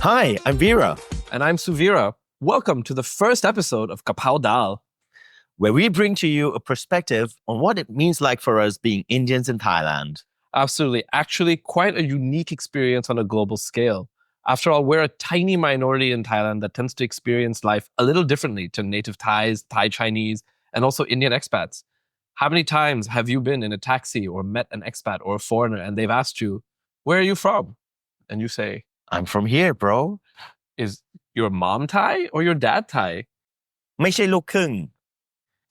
Hi, I'm Veera, And I'm Suveera. Welcome to the first episode of Krapao Daal. where we bring to you a perspective on what it means like for us being Indians in Thailand. Absolutely. Actually, quite a unique experience on a global scale. After all, we're a tiny minority in Thailand that tends to experience life a little differently to native Thais, Thai Chinese, and also Indian expats. How many times have you been in a taxi or met an expat or a foreigner and they've asked you, "Where are you from?" And you say, I'm from here, bro. "Is your mom Thai or your dad Thai?" ไม่ใช่ลูกครึ่ง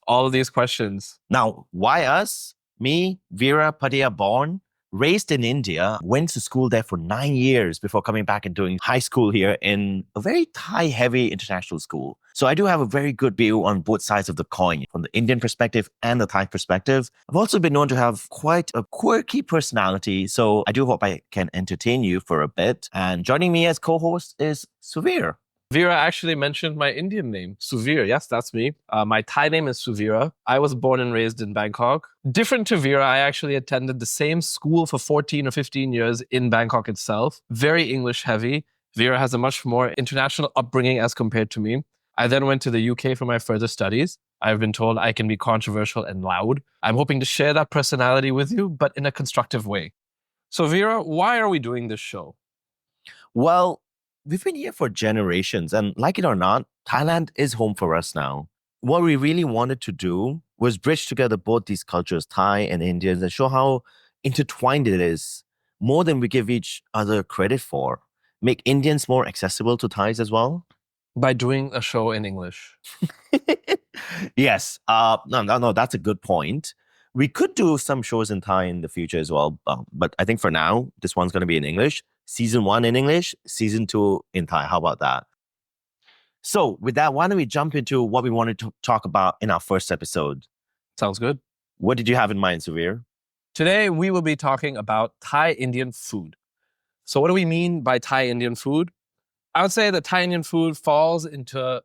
All of these questions. Now, why us? Me, Veera Padia born, raised in India, went to school there for 9 years before coming back and doing high school here in a very Thai-heavy international school. So I do have a very good view on both sides of the coin, from the Indian perspective and the Thai perspective. I've also been known to have quite a quirky personality, so I do hope I can entertain you for a bit. And joining me as co-host is Suveera. Veera actually mentioned my Indian name, Suveera. Yes, that's me. My Thai name is Suveera. I was born and raised in Bangkok. Different to Veera, I actually attended the same school for 14 or 15 years in Bangkok itself. Very English heavy. Veera has a much more international upbringing as compared to me. I then went to the UK for my further studies. I've been told I can be controversial and loud. I'm hoping to share that personality with you, but in a constructive way. So, Veera, why are we doing this show? Well, we've been here for generations, and like it or not, Thailand is home for us now. What we really wanted to do was bridge together both these cultures, Thai and Indians, and show how intertwined it is, more than we give each other credit for. Make Indians more accessible to Thais as well. By doing a show in English. Yes, no, that's a good point. We could do some shows in Thai in the future as well, but I think for now, this one's going to be in English. Season 1 in English, Season 2 in Thai. How about that? So with that, why don't we jump into what we wanted to talk about in our first episode? Sounds good. What did you have in mind, Suveer? Today, we will be talking about Thai Indian food. So what do we mean by Thai Indian food? I would say that Thai Indian food falls into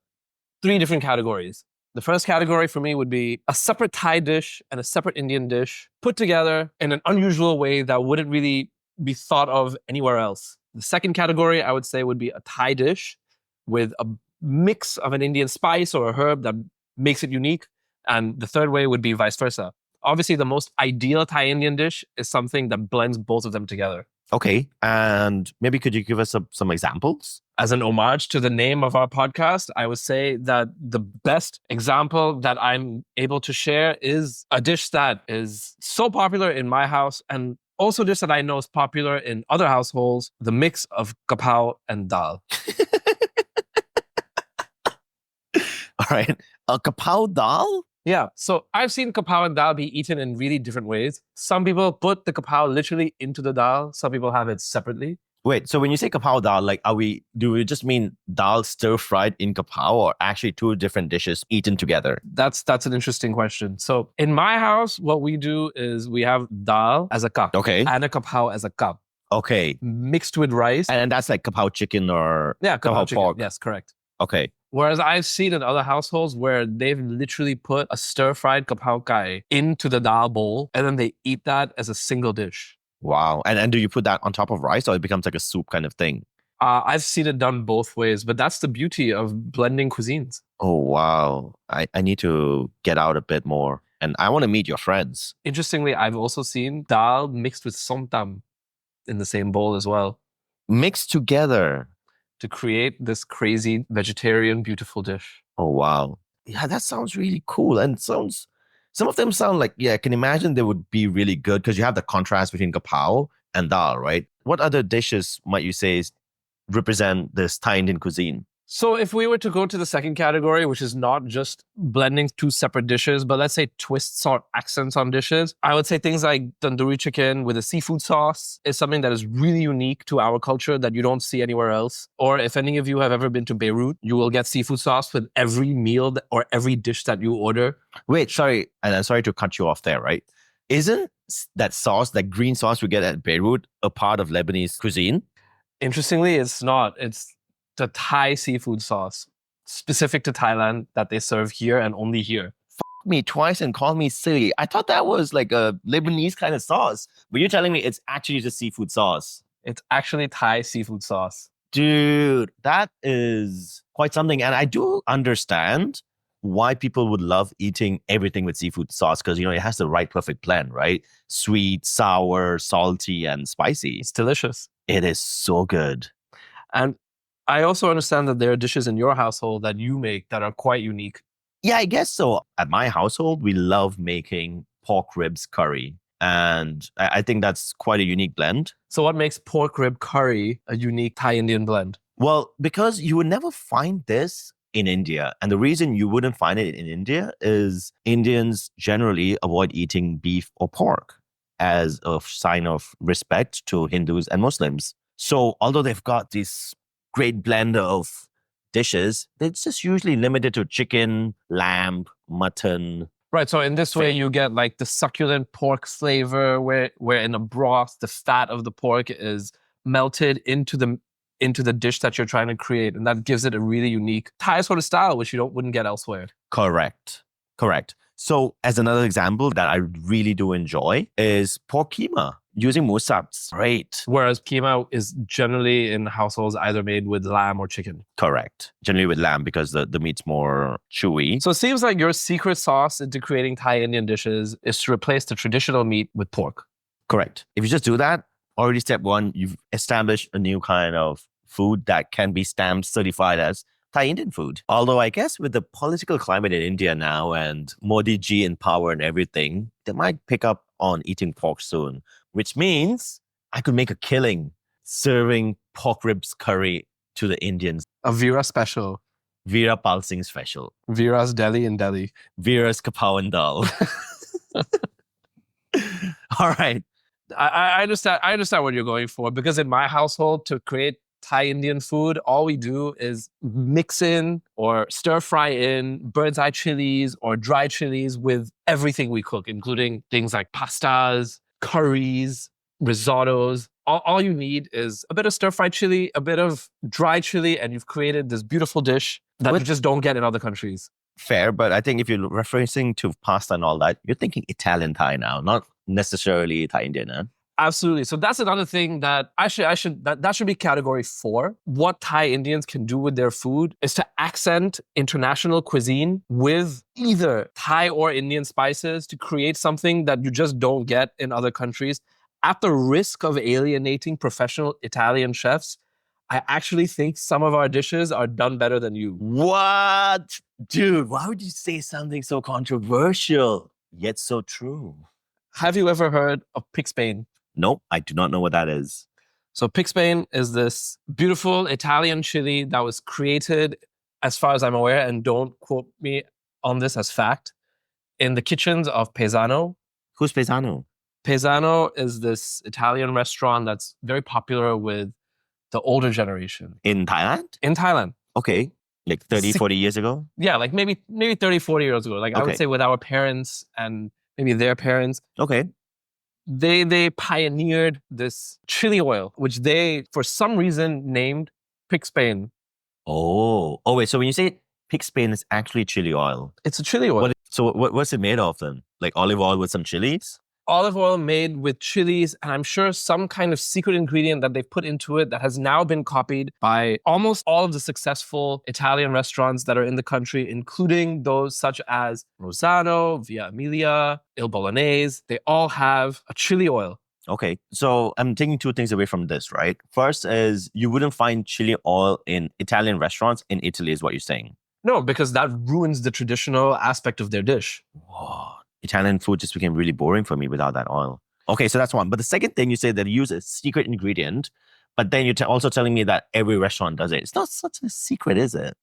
3 different categories. The first category for me would be a separate Thai dish and a separate Indian dish put together in an unusual way that wouldn't really be thought of anywhere else. The second category I would say would be a Thai dish with a mix of an Indian spice or a herb that makes it unique. And the third way would be vice versa. Obviously, the most ideal Thai Indian dish is something that blends both of them together. Okay, and maybe could you give us some examples? As an homage to the name of our podcast, I would say that the best example that I'm able to share is a dish that is so popular in my house and also dish that I know is popular in other households, the mix of Krapao and Daal. All right, a Krapao Daal? Yeah, so I've seen Krapao and Daal be eaten in really different ways. Some people put the Krapao literally into the Daal. Some people have it separately. Wait, so when you say Krapao Daal, like, do we just mean dal stir fried in Krapao, or actually 2 different dishes eaten together? That's an interesting question. So in my house, what we do is we have Daal as a cup. Okay. And a Krapao as a cup. Okay. Mixed with rice. And that's like Krapao chicken or Krapao chicken. pork. Yes, correct. Okay. Whereas I've seen in other households where they've literally put a stir-fried Krapao kai into the dal bowl and then they eat that as a single dish. Wow. And do you put that on top of rice, or it becomes like a soup kind of thing? I've seen it done both ways, but that's the beauty of blending cuisines. Oh, wow. I need to get out a bit more. And I want to meet your friends. Interestingly, I've also seen dal mixed with som tam in the same bowl as well. Mixed together. To create this crazy vegetarian beautiful dish. Oh, wow. Yeah, that sounds really cool. And some of them sound like, yeah, I can imagine they would be really good because you have the contrast between Krapao and dal, right? What other dishes might you say represent this Thai Indian cuisine? So if we were to go to the second category, which is not just blending 2 separate dishes, but let's say twists or accents on dishes, I would say things like tandoori chicken with a seafood sauce is something that is really unique to our culture that you don't see anywhere else. Or if any of you have ever been to Beirut, you will get seafood sauce with every meal or every dish that you order. Wait, sorry. And I'm sorry to cut you off there, right? Isn't that sauce, that green sauce we get at Beirut, a part of Lebanese cuisine? Interestingly, it's not. It's the Thai seafood sauce specific to Thailand that they serve here and only here. Me twice and call me silly. I thought that was like a Lebanese kind of sauce, but you're telling me it's actually just seafood sauce. It's actually Thai seafood sauce. Dude, that is quite something. And I do understand why people would love eating everything with seafood sauce because, it has the right perfect blend, right? Sweet, sour, salty, and spicy. It's delicious. It is so good. And I also understand that there are dishes in your household that you make that are quite unique. Yeah, I guess so. At my household, we love making pork ribs curry. And I think that's quite a unique blend. So what makes pork rib curry a unique Thai Indian blend? Well, because you would never find this in India. And the reason you wouldn't find it in India is Indians generally avoid eating beef or pork as a sign of respect to Hindus and Muslims. So although they've got this great blend of dishes, it's just usually limited to chicken, lamb, mutton. Right. So in this way, you get like the succulent pork flavor where in a broth, the fat of the pork is melted into the dish that you're trying to create. And that gives it a really unique Thai sort of style, which you wouldn't get elsewhere. Correct. So as another example that I really do enjoy is pork keema using musabs. Great. Whereas keema is generally in households either made with lamb or chicken. Correct. Generally with lamb because the meat's more chewy. So it seems like your secret sauce into creating Thai Indian dishes is to replace the traditional meat with pork. Correct. If you just do that, already step one, you've established a new kind of food that can be stamped certified as Thai Indian food. Although I guess with the political climate in India now and Modi ji in power and everything, they might pick up on eating pork soon, which means I could make a killing serving pork ribs curry to the Indians. A Veera special. Veera Pal Singh special. Veera's Delhi in Delhi. Veera's Krapao Daal. All right. I understand what you're going for because in my household to create Thai Indian food, all we do is mix in or stir fry in bird's eye chilies or dry chilies with everything we cook, including things like pastas, curries, risottos. All you need is a bit of stir fried chili, a bit of dry chili, and you've created this beautiful dish that you just don't get in other countries. Fair, but I think if you're referencing to pasta and all that, you're thinking Italian Thai now, not necessarily Thai Indian. Huh? Absolutely. So that's another thing that that should be category 4. What Thai Indians can do with their food is to accent international cuisine with either Thai or Indian spices to create something that you just don't get in other countries. At the risk of alienating professional Italian chefs, I actually think some of our dishes are done better than you. What? Dude, why would you say something so controversial, yet so true? Have you ever heard of pig's-bane? Nope, I do not know what that is. So pig's-bane is this beautiful Italian chili that was created, as far as I'm aware, and don't quote me on this as fact, in the kitchens of Paesano. Who's Paesano? Paesano is this Italian restaurant that's very popular with the older generation. In Thailand? In Thailand. Okay. Like 30, 40 years ago? Yeah, like maybe 30, 40 years ago. Like I would say with our parents and maybe their parents. Okay. They pioneered this chili oil, which they, for some reason, named pig's-bane. Oh, wait. So when you say pig's-bane, it's actually chili oil. It's a chili oil. What's it made of then? Like olive oil with some chilies? Olive oil made with chilies, and I'm sure some kind of secret ingredient that they've put into it that has now been copied by almost all of the successful Italian restaurants that are in the country, including those such as Rosano, Via Emilia, Il Bolognese. They all have a chili oil. Okay, so I'm taking two things away from this, right? First is you wouldn't find chili oil in Italian restaurants in Italy, is what you're saying. No, because that ruins the traditional aspect of their dish. Whoa. Italian food just became really boring for me without that oil. Okay, so that's one. But the second thing you say that you use a secret ingredient, but then you're also telling me that every restaurant does it. It's not such a secret, is it?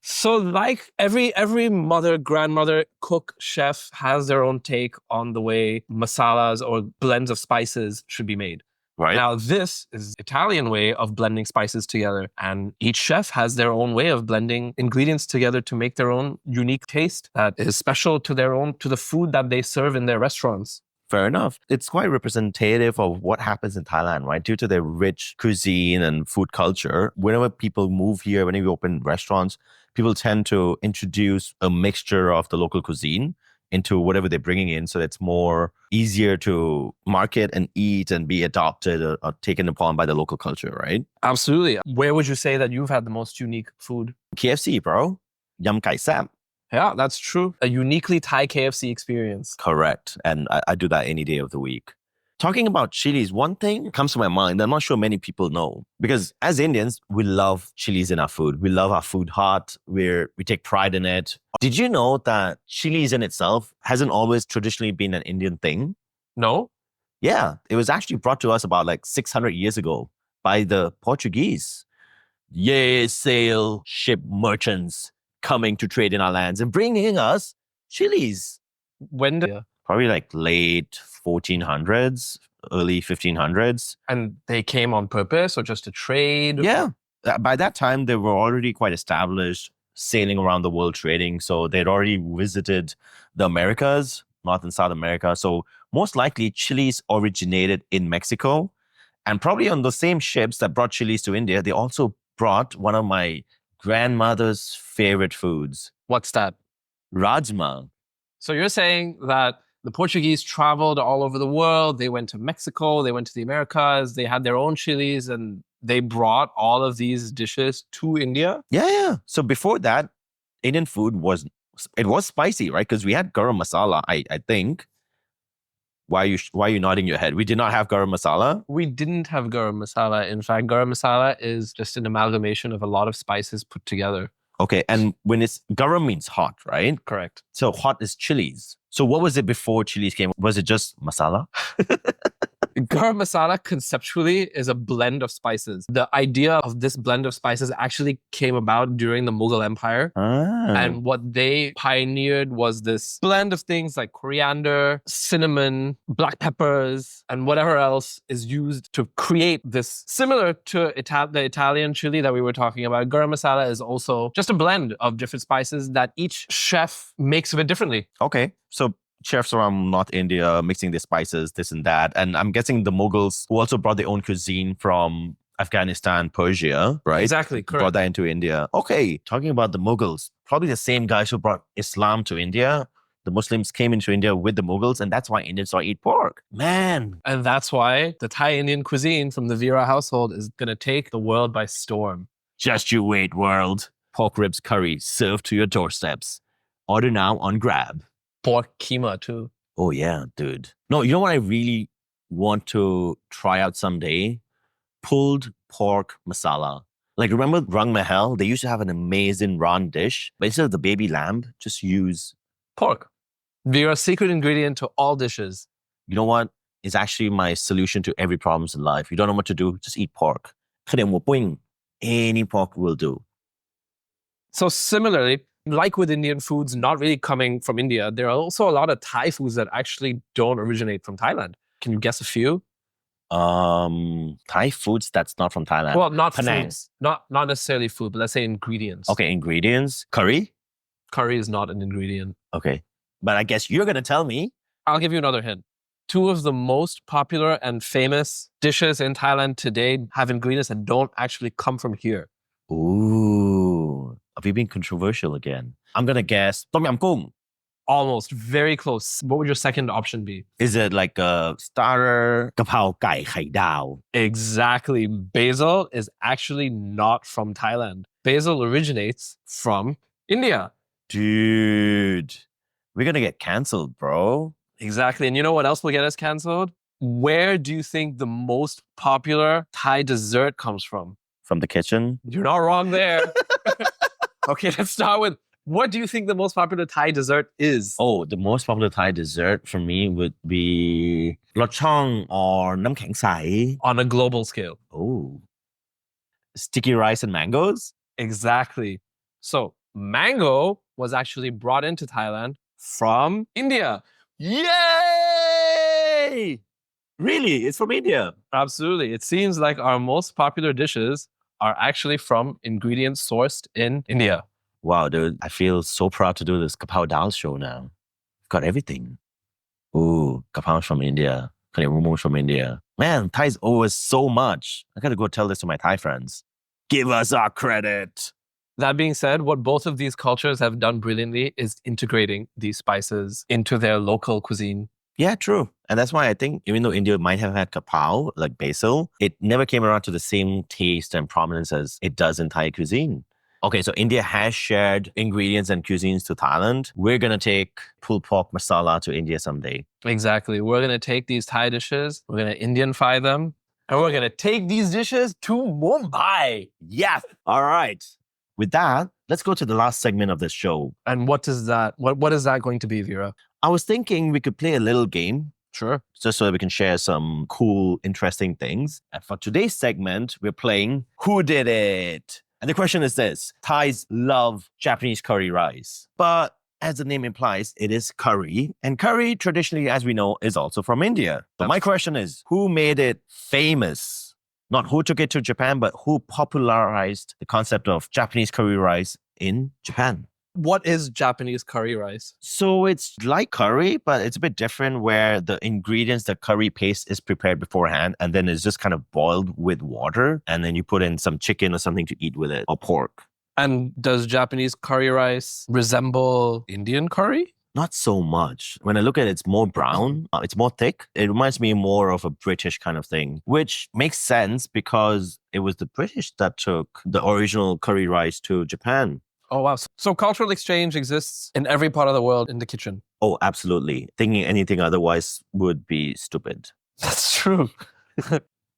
So like every mother, grandmother, cook, chef has their own take on the way masalas or blends of spices should be made. Right. Now, this is Italian way of blending spices together. And each chef has their own way of blending ingredients together to make their own unique taste that is special to the food that they serve in their restaurants. Fair enough. It's quite representative of what happens in Thailand, right? Due to their rich cuisine and food culture, whenever people move here, whenever you open restaurants, people tend to introduce a mixture of the local cuisine into whatever they're bringing in, so it's more easier to market and eat and be adopted or taken upon by the local culture, right? Absolutely. Where would you say that you've had the most unique food? KFC, bro. Yum kai sam. Yeah, that's true. A uniquely Thai KFC experience. Correct. And I do that any day of the week. Talking about chilies, one thing comes to my mind that I'm not sure many people know. Because as Indians, we love chilies in our food. We love our food hot. We take pride in it. Did you know that chilies in itself hasn't always traditionally been an Indian thing? No? Yeah, it was actually brought to us about like 600 years ago by the Portuguese. Yay, sail ship merchants coming to trade in our lands and bringing us chilies. When did... Probably like late 1400s, early 1500s. And they came on purpose or just to trade? Yeah. By that time, they were already quite established, sailing around the world trading. So they'd already visited the Americas, North and South America. So most likely, chilies originated in Mexico. And probably on the same ships that brought chilies to India, they also brought one of my grandmother's favorite foods. What's that? Rajma. So you're saying that the Portuguese traveled all over the world. They went to Mexico, they went to the Americas, they had their own chilies, and they brought all of these dishes to India? Yeah. So before that, Indian food was spicy, right? Because we had garam masala, I think. Why are you nodding your head? We did not have garam masala. We didn't have garam masala. In fact, garam masala is just an amalgamation of a lot of spices put together. Okay, and when it's garam means hot, right? Correct. So hot is chilies. So what was it before chilies came? Was it just masala? Garam masala conceptually is a blend of spices. The idea of this blend of spices actually came about during the Mughal Empire. And what they pioneered was this blend of things like coriander, cinnamon, black peppers, and whatever else is used to create this. Similar to the Italian chili that we were talking about, garam masala is also just a blend of different spices that each chef makes a bit differently. Okay, so chefs around North India mixing the spices, this and that. And I'm guessing the Mughals who also brought their own cuisine from Afghanistan, Persia, right? Exactly, correct. Brought that into India. Okay, talking about the Mughals, probably the same guys who brought Islam to India. The Muslims came into India with the Mughals, and that's why Indians don't eat pork. Man. And that's why the Thai Indian cuisine from the Veera household is going to take the world by storm. Just you wait, world. Pork ribs curry served to your doorsteps. Order now on Grab. Pork keema too. Oh yeah, dude. No, you know what I really want to try out someday? Pulled pork masala. Like, remember Rang Mahal? They used to have an amazing Ran dish, but instead of the baby lamb, just use pork. Veera's secret ingredient to all dishes. You know what? It's actually my solution to every problem in life. You don't know what to do, just eat pork. Any pork will do. So similarly, like with Indian foods not really coming from India, there are also a lot of Thai foods that actually don't originate from Thailand. Can you guess a few? Thai foods that's not from Thailand. Well, not Penang. foods. Not necessarily food, but let's say ingredients. Okay, ingredients. Curry? Curry is not an ingredient. Okay. But I guess you're going to tell me. I'll give you another hint. Two of the most popular and famous dishes in Thailand today have ingredients that don't actually come from here. Ooh. Have you been controversial again? I'm going to guess Tom Yam Goong. Almost. Very close. What would your second option be? Is it like a starter? Krapao Daal. Exactly. Basil is actually not from Thailand. Basil originates from India. Dude, we're going to get canceled, bro. Exactly. And you know what else will get us canceled? Where do you think the most popular Thai dessert comes from? From the kitchen? You're not wrong there. Okay, let's start with, what do you think the most popular Thai dessert is? Oh, the most popular Thai dessert for me would be lechong or nam keng sai. On a global scale. Oh. Sticky rice and mangoes? Exactly. So mango was actually brought into Thailand from India. Yay! Really? It's from India? Absolutely. It seems like our most popular dishes are actually from ingredients sourced in India. Wow, dude. I feel so proud to do this Krapao Daal show now. Got everything. Ooh, Krapao from India. Momo from India. Man, Thais owe us so much. I gotta go tell this to my Thai friends. Give us our credit. That being said, what both of these cultures have done brilliantly is integrating these spices into their local cuisine. Yeah, true. And that's why I think even though India might have had kapao, like basil, it never came around to the same taste and prominence as it does in Thai cuisine. Okay, so India has shared ingredients and cuisines to Thailand. We're going to take pulled pork masala to India someday. Exactly. We're going to take these Thai dishes, we're going to Indianify them, and we're going to take these dishes to Mumbai. Yes. All right. With that, let's go to the last segment of this show. And what is that? What is that going to be, Veera? I was thinking we could play a little game Sure. just so that we can share some cool, interesting things. And for today's segment, we're playing Who Did It? And the question is this: Thais love Japanese curry rice. But as the name implies, it is curry. And curry, traditionally, as we know, is also from India. But my question is, who made it famous? Not who took it to Japan, but who popularized the concept of Japanese curry rice in Japan. What is Japanese curry rice? So it's like curry, but it's a bit different where the ingredients, the curry paste is prepared beforehand and then it's just kind of boiled with water. And then you put in some chicken or something to eat with it or pork. And does Japanese curry rice resemble Indian curry? Not so much. When I look at it, it's more brown. It's more thick. It reminds me more of a British kind of thing, which makes sense because it was the British that took the original curry rice to Japan. Oh, wow. So cultural exchange exists in every part of the world in the kitchen. Oh, absolutely. Thinking anything otherwise would be stupid. That's true.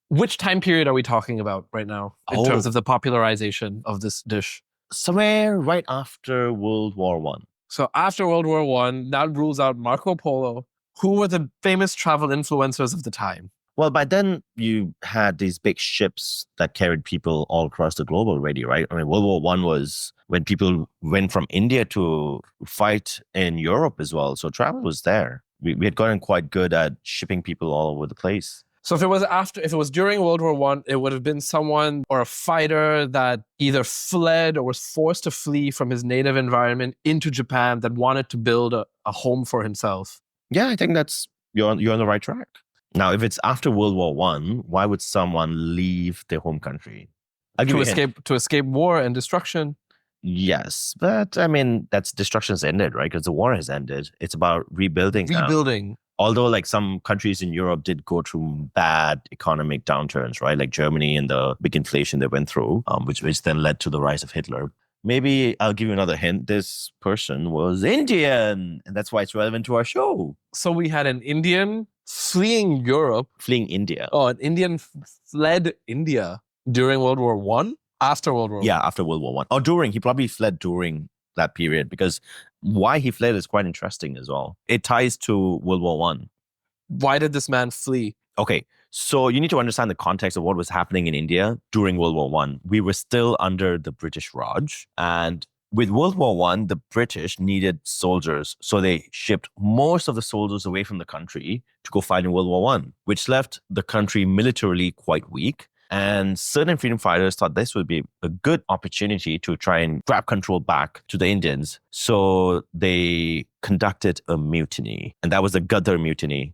Which time period are we talking about right now in terms of the popularization of this dish? Somewhere right after World War One. So after World War One, that rules out Marco Polo. Who were the famous travel influencers of the time? Well, by then you had these big ships that carried people all across the globe already, right? I mean, World War One was when people went from India to fight in Europe as well. So travel was there. We had gotten quite good at shipping people all over the place. So if it was during World War One, it would have been someone or a fighter that either fled or was forced to flee from his native environment into Japan that wanted to build a home for himself. Yeah, I think that's you're on the right track. Now, if it's after World War One, why would someone leave their home country? To escape war and destruction. Yes, but I mean that's destruction's ended, right? Because the war has ended. It's about rebuilding. Rebuilding. Although, like some countries in Europe did go through bad economic downturns, right? Like Germany and the big inflation they went through, which then led to the rise of Hitler. Maybe I'll give you another hint. This person was Indian, and that's why it's relevant to our show. So we had an Indian fleeing Europe. Fleeing India. Oh, an Indian fled India during World War One? After World War Yeah, after World War One. Or during. He probably fled during that period because why he fled is quite interesting as well. It ties to World War One. Why did this man flee? Okay, so you need to understand the context of what was happening in India during World War One. We were still under the British Raj, and with World War One, the British needed soldiers, so they shipped most of the soldiers away from the country to go fight in World War One, which left the country militarily quite weak. And certain freedom fighters thought this would be a good opportunity to try and grab control back to the Indians. So they conducted a mutiny, and that was the Gadar mutiny.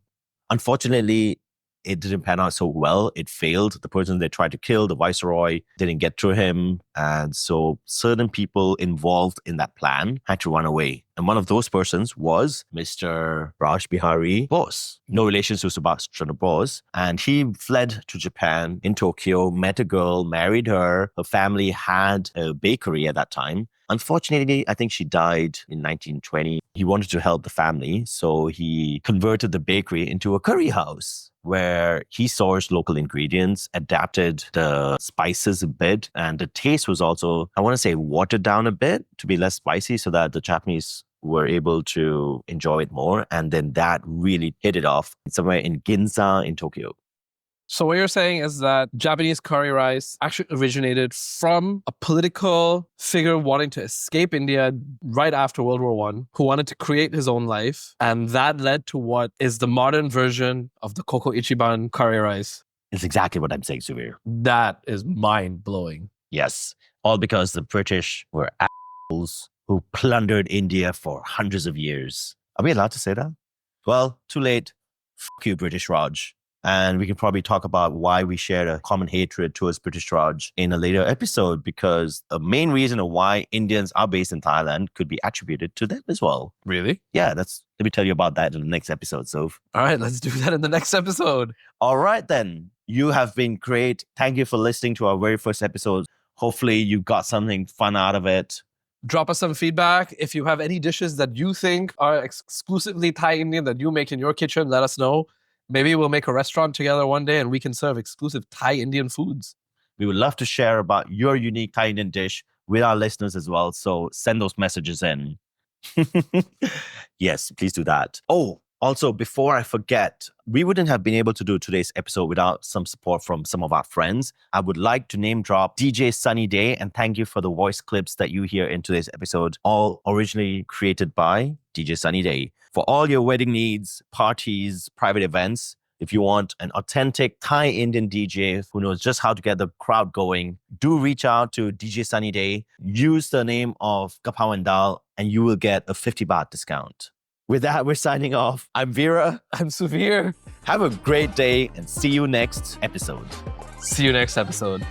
Unfortunately, it didn't pan out so well. It failed. The person they tried to kill, the viceroy, didn't get to him. And so certain people involved in that plan had to run away. And one of those persons was Mr. Raj Bihari Bose, no relation to Subhash Chandra Bose. And he fled to Japan in Tokyo, met a girl, married her. Her family had a bakery at that time. Unfortunately, I think she died in 1920. He wanted to help the family, so he converted the bakery into a curry house where he sourced local ingredients, adapted the spices a bit, and the taste was also, I want to say, watered down a bit to be less spicy so that the Japanese were able to enjoy it more. And then that really hit it off somewhere in Ginza in Tokyo. So what you're saying is that Japanese curry rice actually originated from a political figure wanting to escape India right after World War One, who wanted to create his own life. And that led to what is the modern version of the Koko Ichiban curry rice. It's exactly what I'm saying, Suveera. That is mind-blowing. Yes. All because the British were assholes who plundered India for hundreds of years. Are we allowed to say that? Well, too late. F*** you, British Raj. And we can probably talk about why we shared a common hatred towards British Raj in a later episode, because the main reason of why Indians are based in Thailand could be attributed to them as well. Really? Yeah, let me tell you about that in the next episode, Soph. All right, let's do that in the next episode. All right, then. You have been great. Thank you for listening to our very first episode. Hopefully you got something fun out of it. Drop us some feedback. If you have any dishes that you think are exclusively Thai Indian that you make in your kitchen, let us know. Maybe we'll make a restaurant together one day and we can serve exclusive Thai Indian foods. We would love to share about your unique Thai Indian dish with our listeners as well. So send those messages in. Yes, please do that. Oh, also, before I forget, we wouldn't have been able to do today's episode without some support from some of our friends. I would like to name drop DJ Sunny Day and thank you for the voice clips that you hear in today's episode, all originally created by DJ Sunny Day. For all your wedding needs, parties, private events, if you want an authentic Thai Indian DJ who knows just how to get the crowd going, do reach out to DJ Sunny Day. Use the name of Krapao Daal and you will get a 50 baht discount. With that, we're signing off. I'm Veera. I'm Suveera. Have a great day and see you next episode. See you next episode.